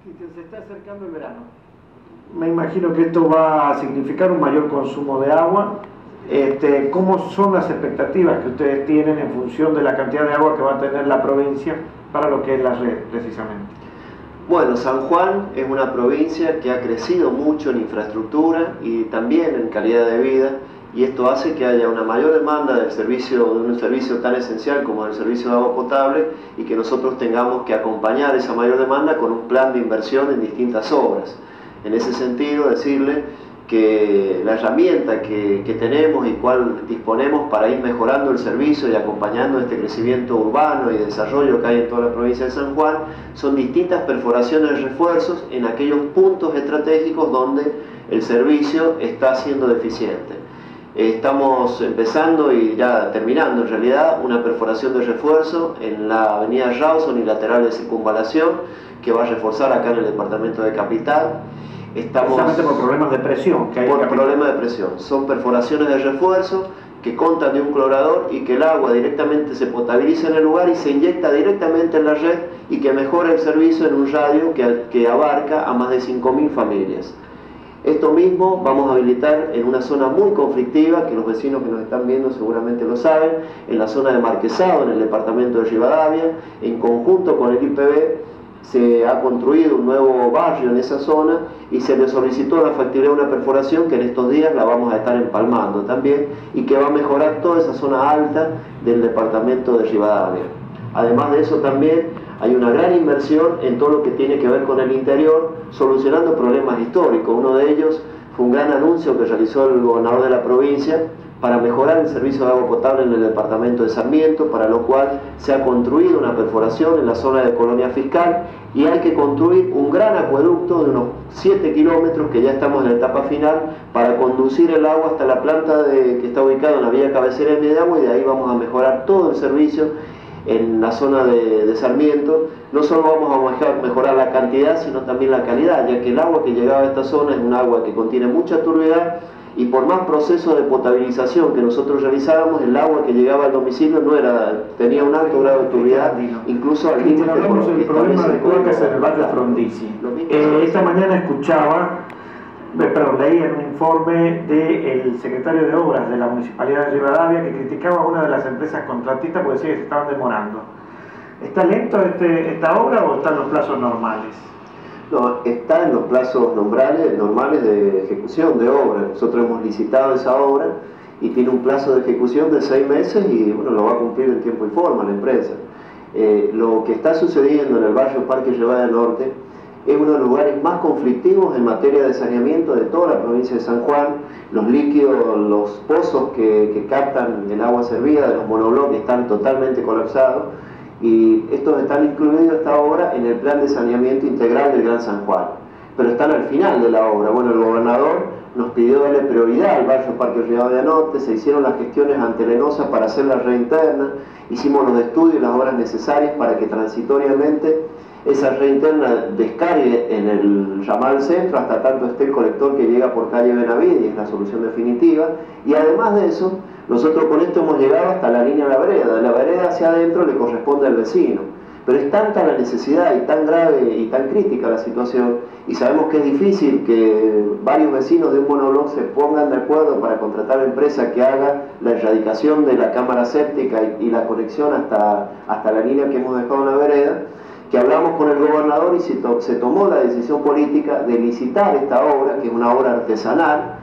Cristian, se está acercando el verano. Me imagino que esto va a significar un mayor consumo de agua. ¿Cómo son las expectativas que ustedes tienen en función de la cantidad de agua que va a tener la provincia para lo que es la red, precisamente? Bueno, San Juan es una provincia que ha crecido mucho en infraestructura y también en calidad de vida, y esto hace que haya una mayor demanda de un servicio tan esencial como el servicio de agua potable, y que nosotros tengamos que acompañar esa mayor demanda con un plan de inversión en distintas obras. En ese sentido, decirle que la herramienta que tenemos y cual disponemos para ir mejorando el servicio y acompañando este crecimiento urbano y desarrollo que hay en toda la provincia de San Juan son distintas perforaciones de refuerzos en aquellos puntos estratégicos donde el servicio está siendo deficiente. Estamos empezando y ya terminando en realidad una perforación de refuerzo en la avenida Rawson y lateral de circunvalación, que va a reforzar acá en el departamento de Capital. Precisamente por problemas de presión que hay. Por problemas de presión. Son perforaciones de refuerzo que contan de un clorador y que el agua directamente se potabiliza en el lugar y se inyecta directamente en la red, y que mejora el servicio en un radio que abarca a más de 5.000 familias. Esto mismo vamos a habilitar en una zona muy conflictiva, que los vecinos que nos están viendo seguramente lo saben, en la zona de Marquesado, en el departamento de Rivadavia. En conjunto con el IPB se ha construido un nuevo barrio en esa zona y se le solicitó la factibilidad de una perforación que en estos días la vamos a estar empalmando también, y que va a mejorar toda esa zona alta del departamento de Rivadavia. Además de eso, también hay una gran inversión en todo lo que tiene que ver con el interior, solucionando problemas históricos. Uno de ellos fue un gran anuncio que realizó el gobernador de la provincia para mejorar el servicio de agua potable en el departamento de Sarmiento, para lo cual se ha construido una perforación en la zona de Colonia Fiscal, y hay que construir un gran acueducto de unos 7 kilómetros, que ya estamos en la etapa final, para conducir el agua hasta la planta que está ubicada en la vía cabecera de Mediagua, y de ahí vamos a mejorar todo el servicio en la zona de Sarmiento. No solo vamos a mejorar la cantidad, sino también la calidad, ya que el agua que llegaba a esta zona es un agua que contiene mucha turbiedad, y por más proceso de potabilización que nosotros realizábamos, el agua que llegaba al domicilio tenía un alto grado de turbiedad, incluso al límite. Hablamos del problema de cuencas en el barrio Frondizi. Esta mañana leí en un informe del secretario de Obras de la Municipalidad de Rivadavia, que criticaba a una de las empresas contratistas porque decía que se estaban demorando. ¿Está lento esta obra o está en los plazos normales? No, está en los plazos normales de ejecución de obra. Nosotros hemos licitado esa obra y tiene un plazo de ejecución de 6 meses, y bueno, lo va a cumplir en tiempo y forma la empresa. Lo que está sucediendo en el barrio Parque Rivadavia Norte es uno de los lugares más conflictivos en materia de saneamiento de toda la provincia de San Juan. Los líquidos, los pozos que captan el agua servida de los monobloques están totalmente colapsados, y estos están incluidos hasta ahora en el plan de saneamiento integral del Gran San Juan, pero están al final de la obra. Bueno, el gobernador nos pidió darle prioridad al barrio Parque Rivadavia Norte, se hicieron las gestiones ante Lenosa para hacer la red interna, hicimos los estudios y las obras necesarias para que transitoriamente esa red interna descargue en el ramal centro hasta tanto esté el colector que llega por calle Benavides, y es la solución definitiva. Y además de eso, nosotros con esto hemos llegado hasta la línea de la vereda. De la vereda hacia adentro le corresponde al vecino, pero es tanta la necesidad y tan grave y tan crítica la situación, y sabemos que es difícil que varios vecinos de un monobloc se pongan de acuerdo para contratar a la empresa que haga la erradicación de la cámara séptica y la conexión hasta la línea que hemos dejado en la vereda, que hablamos con el gobernador y se tomó la decisión política de licitar esta obra, que es una obra artesanal,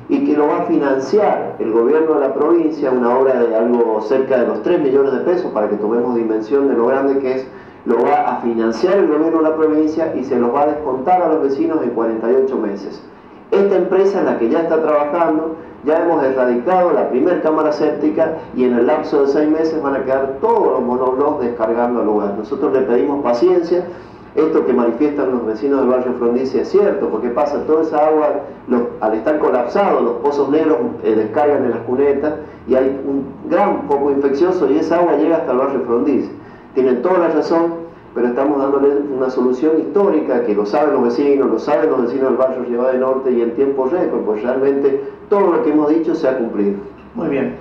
y que lo va a financiar el gobierno de la provincia, una obra de algo cerca de los 3 millones de pesos, para que tomemos dimensión de lo grande que es. Lo va a financiar el gobierno de la provincia y se los va a descontar a los vecinos en 48 meses. Esta empresa, en la que ya está trabajando, ya hemos erradicado la primera cámara séptica, y en el lapso de 6 meses van a quedar todos los monoblocs descargando al lugar. Nosotros le pedimos paciencia. Esto que manifiestan los vecinos del barrio Frondizi es cierto, porque pasa toda esa agua, al estar colapsados, los pozos negros descargan en las cunetas, y hay un gran foco infeccioso, y esa agua llega hasta el barrio Frondizi. Tienen toda la razón, pero estamos dándole una solución histórica, que lo saben los vecinos del barrio Rivadavia Norte, y en tiempo récord, pues realmente todo lo que hemos dicho se ha cumplido. Muy bien.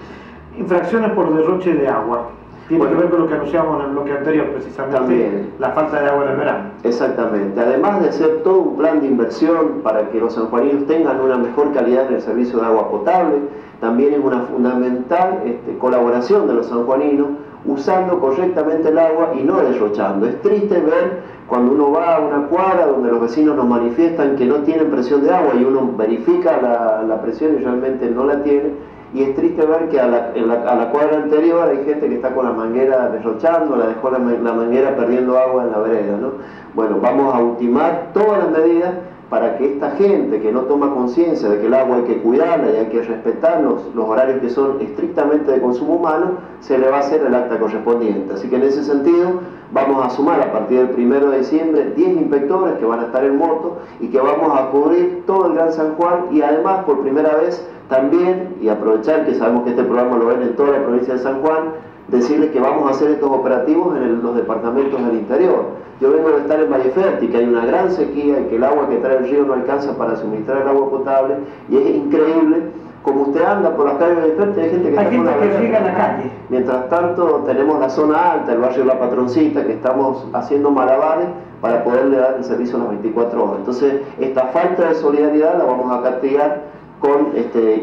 Infracciones por derroche de agua. Tiene que ver con lo que anunciamos en el bloque anterior, precisamente, también, la falta de agua en el verano. Exactamente. Además de hacer todo un plan de inversión para que los sanjuaninos tengan una mejor calidad en el servicio de agua potable, también es una fundamental colaboración de los sanjuaninos usando correctamente el agua y no derrochando. Es triste ver cuando uno va a una cuadra donde los vecinos nos manifiestan que no tienen presión de agua y uno verifica la presión y realmente no la tiene. Y es triste ver que a la cuadra anterior hay gente que está con la manguera derrochando, la dejó la manguera perdiendo agua en la vereda, ¿no? Bueno, vamos a ultimar todas las medidas para que esta gente que no toma conciencia de que el agua hay que cuidarla y hay que respetar los horarios que son estrictamente de consumo humano, se le va a hacer el acta correspondiente. Así que en ese sentido vamos a sumar a partir del 1 de diciembre 10 inspectores que van a estar en moto y que vamos a cubrir todo el Gran San Juan y además por primera vez también, y aprovechar que sabemos que este programa lo ven en toda la provincia de San Juan, decirles que vamos a hacer estos operativos en los departamentos del interior. Yo vengo de estar en Valle Fértil, que hay una gran sequía y que el agua que trae el río no alcanza para suministrar el agua potable, y es increíble como usted anda por las calles de Valle Fértil, hay gente que está con la vereda en la calle. Mientras tanto tenemos la zona alta, el barrio La Patroncita, que estamos haciendo malabares para poderle dar el servicio a las 24 horas. Entonces esta falta de solidaridad la vamos a castigar con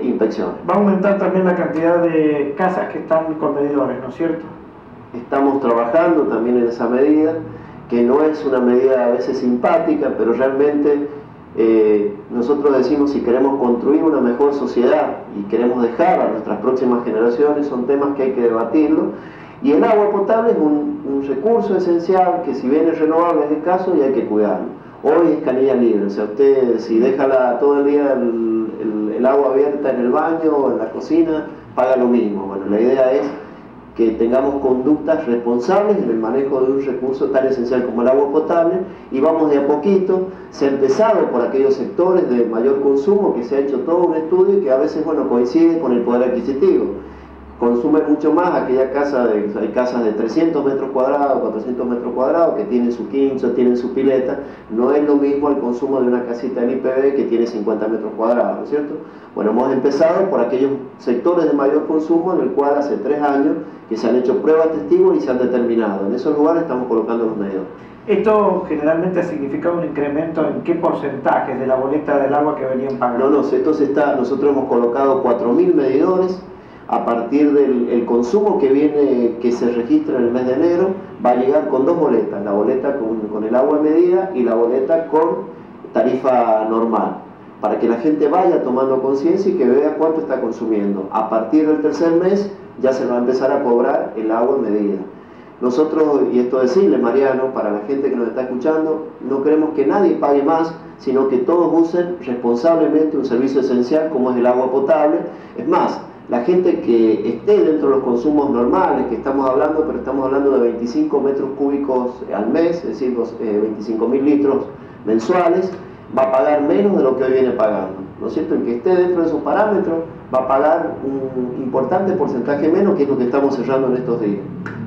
inspecciones. Va a aumentar también la cantidad de casas que están con medidores, ¿no es cierto? Estamos trabajando también en esa medida, que no es una medida a veces simpática, pero realmente nosotros decimos si queremos construir una mejor sociedad y queremos dejar a nuestras próximas generaciones, son temas que hay que debatirlo. Y el agua potable es un recurso esencial que si bien es renovable es escaso y hay que cuidarlo. Hoy es canilla libre, o sea, usted si deja todo el día el agua abierta en el baño o en la cocina, paga lo mismo. Bueno, la idea es que tengamos conductas responsables en el manejo de un recurso tan esencial como el agua potable y vamos de a poquito. Se ha empezado por aquellos sectores de mayor consumo, que se ha hecho todo un estudio y que a veces coincide con el poder adquisitivo. Consumen mucho más aquella casa, hay casas de 300 metros cuadrados, 400 metros cuadrados, que tienen su quincho, tienen su pileta. No es lo mismo el consumo de una casita en IPB que tiene 50 metros cuadrados, ¿no es cierto? Bueno, hemos empezado por aquellos sectores de mayor consumo en el cual hace 3 años que se han hecho pruebas testigos y se han determinado. En esos lugares estamos colocando los medidores. ¿Esto generalmente ha significado un incremento en qué porcentaje de la boleta del agua que venían pagando? No, nosotros hemos colocado 4.000 medidores. A partir del consumo que se registra en el mes de enero, va a llegar con 2 boletas, la boleta con el agua medida y la boleta con tarifa normal, para que la gente vaya tomando conciencia y que vea cuánto está consumiendo. A partir del tercer mes ya se va a empezar a cobrar el agua medida. Nosotros, y esto decirle, Mariano, para la gente que nos está escuchando, no queremos que nadie pague más, sino que todos usen responsablemente un servicio esencial como es el agua potable. Es más, la gente que esté dentro de los consumos normales que estamos hablando, pero estamos hablando de 25 metros cúbicos al mes, es decir, 25.000 litros mensuales, va a pagar menos de lo que hoy viene pagando, ¿no es cierto? El que esté dentro de esos parámetros va a pagar un importante porcentaje menos, que es lo que estamos cerrando en estos días.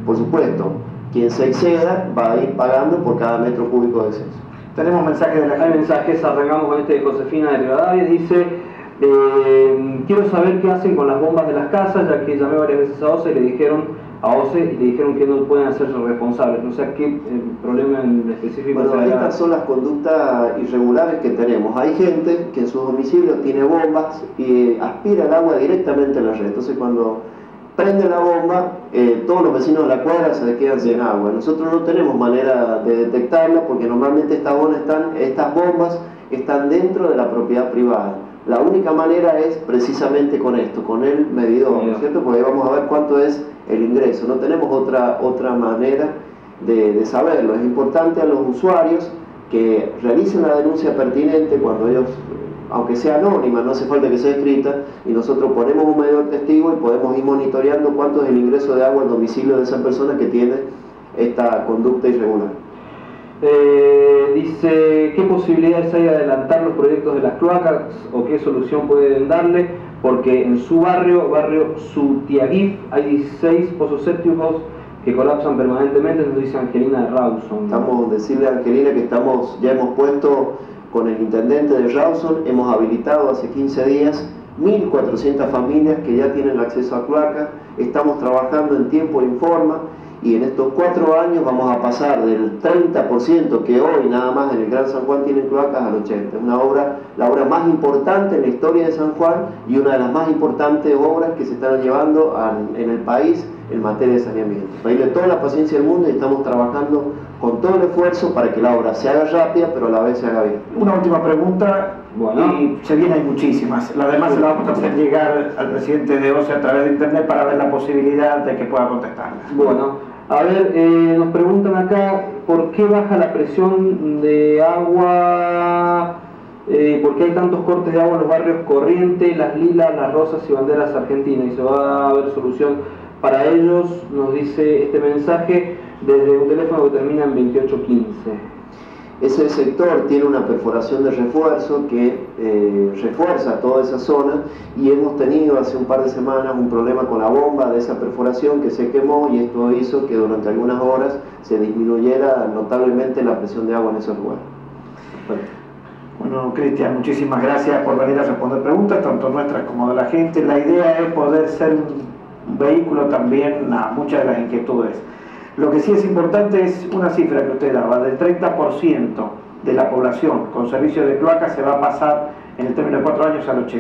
Por supuesto, quien se exceda va a ir pagando por cada metro cúbico de exceso. Tenemos mensajes de la gente. Hay mensajes, arrancamos con este de Josefina de Rivadavia, dice: quiero saber qué hacen con las bombas de las casas, ya que llamé varias veces a OCE y le dijeron que no pueden hacerse responsables. No sé qué problema en específico. Bueno, estas son las conductas irregulares que tenemos. Hay gente que en su domicilio tiene bombas y aspira el agua directamente a la red. Entonces cuando prende la bomba, todos los vecinos de la cuadra se quedan sin agua. Nosotros no tenemos manera de detectarla porque normalmente estas bombas están dentro de la propiedad privada. La única manera es precisamente con esto, con el medidor, ¿no es cierto? Porque ahí vamos a ver cuánto es el ingreso. No tenemos otra manera de saberlo. Es importante a los usuarios que realicen la denuncia pertinente cuando ellos, aunque sea anónima, no hace falta que sea escrita, y nosotros ponemos un medidor testigo y podemos ir monitoreando cuánto es el ingreso de agua al domicilio de esa persona que tiene esta conducta irregular. Dice, ¿qué posibilidades hay de adelantar los proyectos de las cloacas o qué solución pueden darle? Porque en su barrio Sutiaguif, hay 16 pozos sépticos que colapsan permanentemente, nos dice Angelina de Rawson. Decirle a Angelina que ya hemos puesto con el intendente de Rawson, hemos habilitado hace 15 días 1.400 familias que ya tienen acceso a cloacas. Estamos trabajando en tiempo y en forma, y en estos 4 años vamos a pasar del 30% que hoy nada más en el Gran San Juan tienen cloacas al 80%. Es una obra, la obra más importante en la historia de San Juan y una de las más importantes obras que se están llevando en el país en materia de saneamiento. Pedirle toda la paciencia del mundo, y estamos trabajando con todo el esfuerzo para que la obra se haga rápida, pero a la vez se haga bien. Una última pregunta, Bueno. y se vienen muchísimas. La demás se la vamos a hacer llegar al presidente de OCE a través de internet para ver la posibilidad de que pueda contestarla. Bueno, a ver, nos preguntan acá, ¿por qué baja la presión de agua? ¿Por qué hay tantos cortes de agua en los barrios Corriente, Las Lilas, Las Rosas y Banderas Argentinas? Y se va a haber solución para ellos, nos dice este mensaje desde un teléfono que termina en 2815. Ese sector tiene una perforación de refuerzo que refuerza toda esa zona, y hemos tenido hace un par de semanas un problema con la bomba de esa perforación que se quemó, y esto hizo que durante algunas horas se disminuyera notablemente la presión de agua en esos lugares. Bueno, Cristian, muchísimas gracias por venir a responder preguntas, tanto nuestras como de la gente. La idea es poder ser un vehículo también a muchas de las inquietudes. Lo que sí es importante es una cifra que usted daba: del 30% de la población con servicio de cloaca se va a pasar en el término de 4 años al 80%.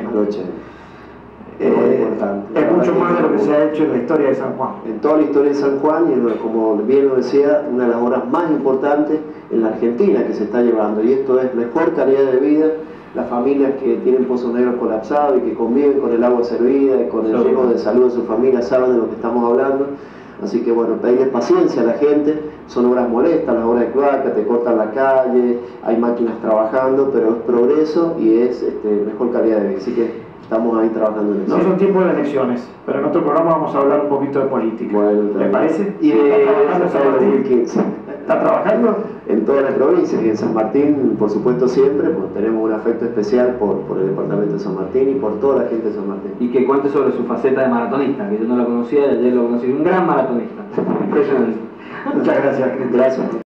Es mucho más de lo que se ha hecho en la historia de San Juan. En toda la historia de San Juan, y como bien lo decía, una de las obras más importantes en la Argentina que se está llevando, y esto es mejor calidad de vida. Las familias que tienen pozos negros colapsados y que conviven con el agua servida y con el riesgo de salud de su familia saben de lo que estamos hablando. Así que bueno, pedirles paciencia a la gente. Son obras molestas, las obras de cloaca, te cortan la calle, hay máquinas trabajando, pero es progreso y es mejor calidad de vida. Así que estamos ahí trabajando en eso. No son tiempos de elecciones, pero en otro programa vamos a hablar un poquito de política. Bueno, ¿Le parece? Y ¿Está trabajando en San Martín? 2015. ¿Está trabajando? En toda la provincia, y en San Martín, por supuesto, siempre, pues tenemos un afecto especial por el departamento de San Martín y por toda la gente de San Martín. Y que cuente sobre su faceta de maratonista, que yo no la conocía y ayer lo conocí. Un gran maratonista. Impresionante. Muchas gracias, Cristian. Gracias.